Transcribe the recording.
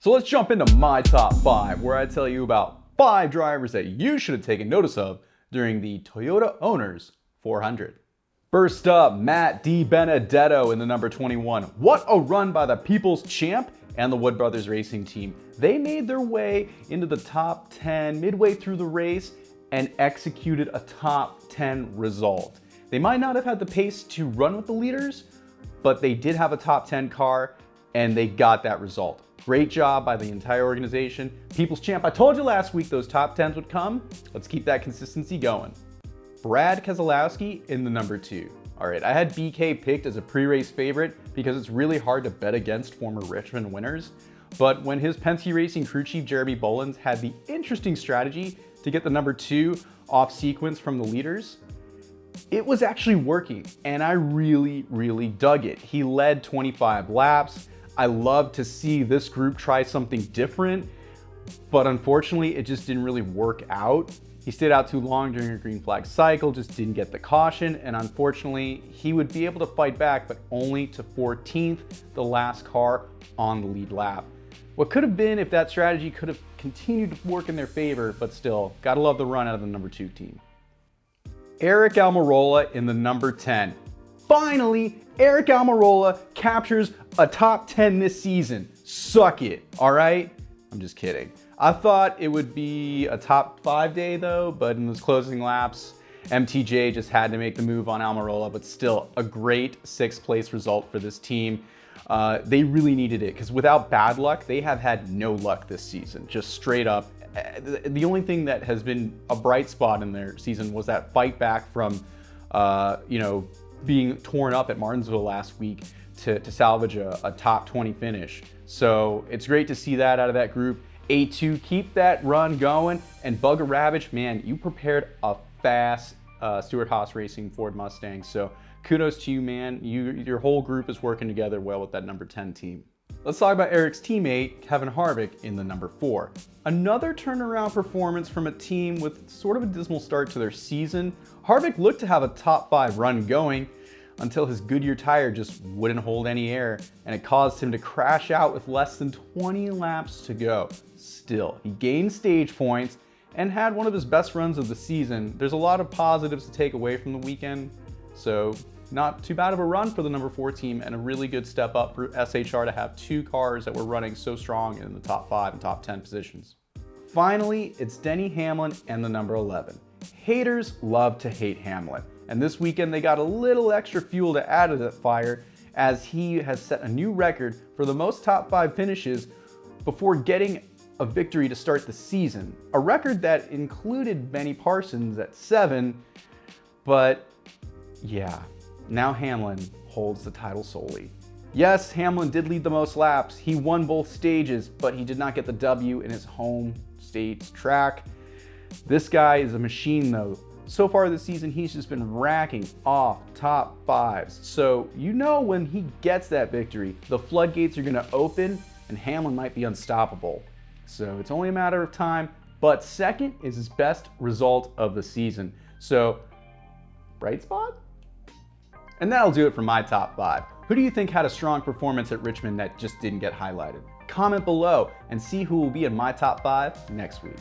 So let's jump into my top 5, where I tell you about 5 drivers that you should have taken notice of during the Toyota Owners 400. First up, Matt DiBenedetto in the number 21. What a run by the People's Champ and the Wood Brothers Racing Team. They made their way into the top 10 midway through the race and executed a top 10 result. They might not have had the pace to run with the leaders, but they did have a top 10 car and they got that result. Great job by the entire organization. People's Champ, I told you last week those top 10s would come. Let's keep that consistency going. Brad Keselowski in the number 2. All right, I had BK picked as a pre-race favorite because it's really hard to bet against former Richmond winners. But when his Penske Racing crew chief Jeremy Bolins had the interesting strategy to get the number 2 off sequence from the leaders, it was actually working, and I really dug it. He led 25 laps. I love to see this group try something different, but unfortunately it just didn't really work out. He stayed out too long during a green flag cycle, just didn't get the caution, and unfortunately he would be able to fight back, but only to 14th, the last car on the lead lap. What could have been if that strategy could have continued to work in their favor, but still, gotta love the run out of the number 2 team. Eric Almirola in the number 10. Finally, Eric Almirola captures a top 10 this season. Suck it, all right? I'm just kidding. I thought it would be a top 5 day though, but in those closing laps, MTJ just had to make the move on Almirola, but still a great 6th place result for this team. They really needed it because without bad luck, they have had no luck this season, just straight up. The only thing that has been a bright spot in their season was that fight back from, being torn up at Martinsville last week to salvage a top 20 finish. So it's great to see that out of that group. A2, keep that run going. And Bugger Ravage, man, you prepared a fast Stewart-Haas Racing Ford Mustang. So kudos to you, man. Your whole group is working together well with that number 10 team. Let's talk about Eric's teammate, Kevin Harvick, in the number 4. Another turnaround performance from a team with sort of a dismal start to their season. Harvick looked to have a top 5 run going until his Goodyear tire just wouldn't hold any air, and it caused him to crash out with less than 20 laps to go. Still, he gained stage points and had one of his best runs of the season. There's a lot of positives to take away from the weekend, so not too bad of a run for the number 4 team and a really good step up for SHR to have 2 cars that were running so strong in the top 5 and top 10 positions. Finally, it's Denny Hamlin and the number 11. Haters love to hate Hamlin, and this weekend they got a little extra fuel to add to that fire as he has set a new record for the most top 5 finishes before getting a victory to start the season. A record that included Benny Parsons at 7, but yeah. Now Hamlin holds the title solely. Yes, Hamlin did lead the most laps. He won both stages, but he did not get the W in his home state's track. This guy is a machine though. So far this season, he's just been racking off top 5s. So you know when he gets that victory, the floodgates are gonna open and Hamlin might be unstoppable. So it's only a matter of time, but 2nd is his best result of the season. So, bright spot? And that'll do it for my top 5. Who do you think had a strong performance at Richmond that just didn't get highlighted? Comment below and see who will be in my top 5 next week.